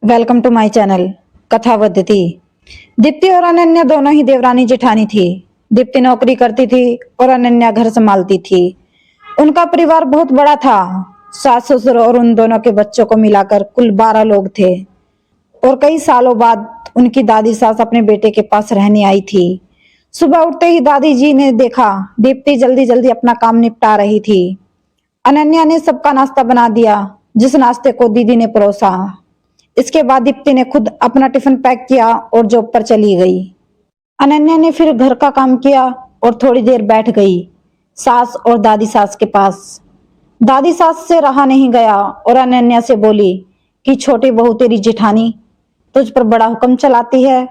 Welcome to my channel Kathavadati. Deepti और अनन्या दोनों ही देवरानी जेठानी थी। दीप्ति नौकरी करती थी और अनन्या घर संभालती थी। उनका परिवार बहुत बड़ा था। सास ससुर और उन दोनों के बच्चों को मिलाकर कुल 12 लोग थे। और कई सालों बाद उनकी दादी सास अपने बेटे के पास रहने आई थी। सुबह उठते ही दादी जी ने देखा दीप्ति जल्दी जल्दी अपना काम निपटा रही थी। अनन्या ने सबका नाश्ता बना दिया, जिस नाश्ते को दीदी ने परोसा। इसके बाद दीप्ति ने खुद अपना टिफिन पैक किया और जॉब पर चली गई। अनन्या ने फिर घर का काम किया और थोड़ी देर बैठ गई सास और दादी सास के पास। दादी सास से रहा नहीं गया और अनन्या से बोली कि छोटी बहू तेरी जेठानी तुझ पर बड़ा हुक्म चलाती है।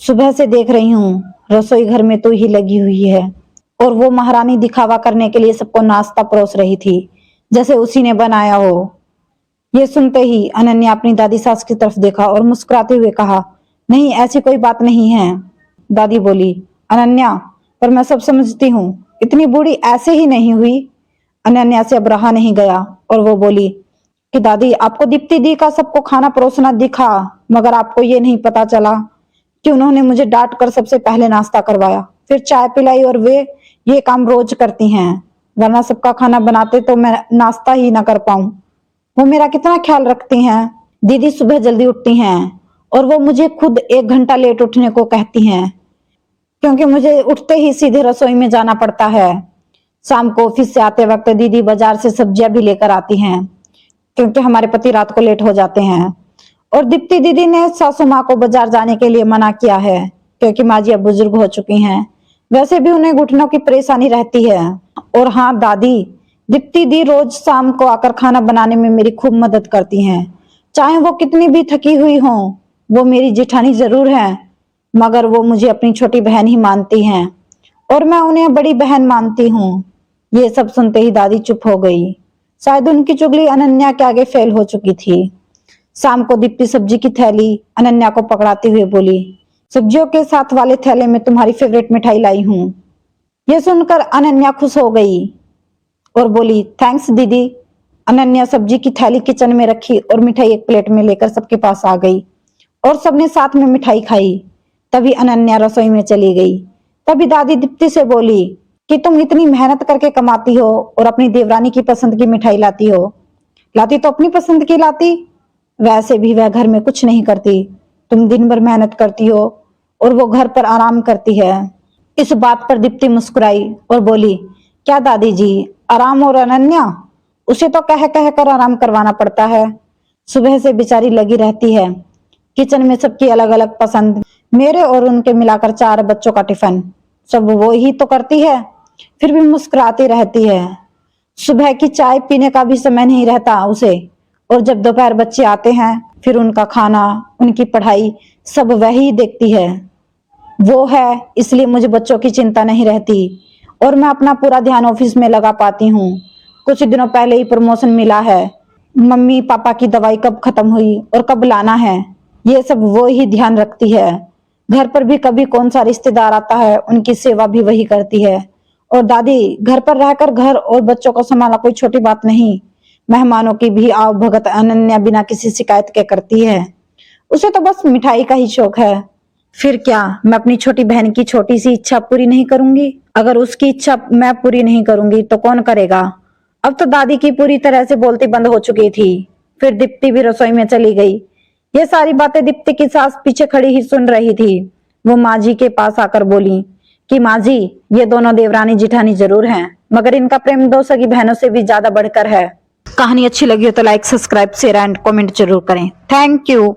सुबह से देख रही हूँ रसोई घर में तू ही लगी हुई है और वो महारानी दिखावा करने के लिए सबको नाश्ता परोस रही थी जैसे उसी ने बनाया हो। ये सुनते ही अनन्या अपनी दादी सास की तरफ देखा और मुस्कुराते हुए कहा, नहीं ऐसी कोई बात नहीं है। दादी बोली, अनन्या पर मैं सब समझती हूँ, इतनी बूढ़ी ऐसे ही नहीं हुई। अनन्या से अब रहा नहीं गया और वो बोली कि दादी आपको दीप्ति दी का सबको खाना परोसना दिखा, मगर आपको ये नहीं पता चला कि उन्होंने मुझे डांट कर सबसे पहले नाश्ता करवाया, फिर चाय पिलाई और वे ये काम रोज करती हैं, वरना सबका खाना बनाते तो मैं नाश्ता ही ना कर पाऊं। वो मेरा कितना ख्याल रखती हैं। दीदी सुबह जल्दी उठती हैं और वो मुझे खुद 1 घंटा लेट उठने को कहती हैं, क्योंकि मुझे उठते ही सीधे रसोई में जाना पड़ता है। शाम को ऑफिस से आते वक्त दीदी बाजार से सब्जियां भी लेकर आती हैं, क्योंकि हमारे पति रात को लेट हो जाते हैं। और दीप्ति दीदी ने सासू माँ को बाजार जाने के लिए मना किया है, क्योंकि माँ जी अब बुजुर्ग हो चुकी हैं। वैसे भी उन्हें घुटनों की परेशानी रहती है। और हाँ दादी, दीप्ति दी रोज शाम को आकर खाना बनाने में मेरी खूब मदद करती हैं। चाहे वो कितनी भी थकी हुई हो, वो मेरी जेठानी जरूर है, मगर वो मुझे अपनी छोटी बहन ही मानती हैं और मैं उन्हें बड़ी बहन मानती हूँ। ये सब सुनते ही दादी चुप हो गई। शायद उनकी चुगली अनन्या के आगे फेल हो चुकी थी। शाम को दीप्ति सब्जी की थैली अनन्या को पकड़ाते हुए बोली, सब्जियों के साथ वाले थैले में तुम्हारी फेवरेट मिठाई लाई हूँ। ये सुनकर अनन्या खुश हो गई और बोली, थैंक्स दीदी। अनन्या सब्जी की थैली किचन में रखी और मिठाई एक प्लेट में लेकर सबके पास आ गई और सबने साथ में मिठाई खाई। तभी अनन्या रसोई में चली गई। तभी दादी दीप्ति से बोली कि तुम इतनी मेहनत करके कमाती हो और अपनी देवरानी की पसंद की मिठाई लाती हो। लाती तो अपनी पसंद की लाती, वैसे भी वह घर में कुछ नहीं करती। तुम दिन भर मेहनत करती हो और वो घर पर आराम करती है। इस बात पर दीप्ति मुस्कुराई और बोली, क्या दादी जी, आराम? और अनन्या, उसे तो कह कह कर आराम करवाना पड़ता है। सुबह से बेचारी लगी रहती है। किचन में सबकी अलग अलग पसंद, मेरे और उनके मिलाकर 4 बच्चों का टिफिन, सब वो ही तो करती है, फिर भी मुस्कुराती रहती है। सुबह की चाय पीने का भी समय नहीं रहता उसे। और जब दोपहर बच्चे आते हैं फिर उनका खाना, उनकी पढ़ाई सब वही देखती है। वो है, इसलिए मुझे बच्चों की चिंता नहीं रहती और मैं अपना पूरा ध्यान ऑफिस में लगा पाती हूँ। कुछ दिनों पहले ही प्रमोशन मिला है। मम्मी पापा की दवाई कब खत्म हुई और कब लाना है, ये सब वो ही ध्यान रखती है। घर पर भी कभी कौन सा रिश्तेदार आता है, उनकी सेवा भी वही करती है। और दादी, घर पर रहकर घर और बच्चों को संभालना कोई छोटी बात नहीं। मेहमानों की भी आव भगत अनन्या बिना किसी शिकायत के करती है। उसे तो बस मिठाई का ही शौक है। फिर क्या मैं अपनी छोटी बहन की छोटी सी इच्छा पूरी नहीं करूंगी? अगर उसकी इच्छा मैं पूरी नहीं करूंगी तो कौन करेगा? अब तो दादी की पूरी तरह से बोलती बंद हो चुकी थी। फिर दीप्ति भी रसोई में चली गई। ये सारी बातें दीप्ति की सास पीछे खड़ी ही सुन रही थी। वो माँ जी के पास आकर बोली कि माँ जी, ये दोनों देवरानी जिठानी जरूर हैं, मगर इनका प्रेम 2 सगी बहनों से भी ज्यादा बढ़कर है। कहानी अच्छी लगी हो तो like, subscribe, share and comment जरूर करें। Thank you.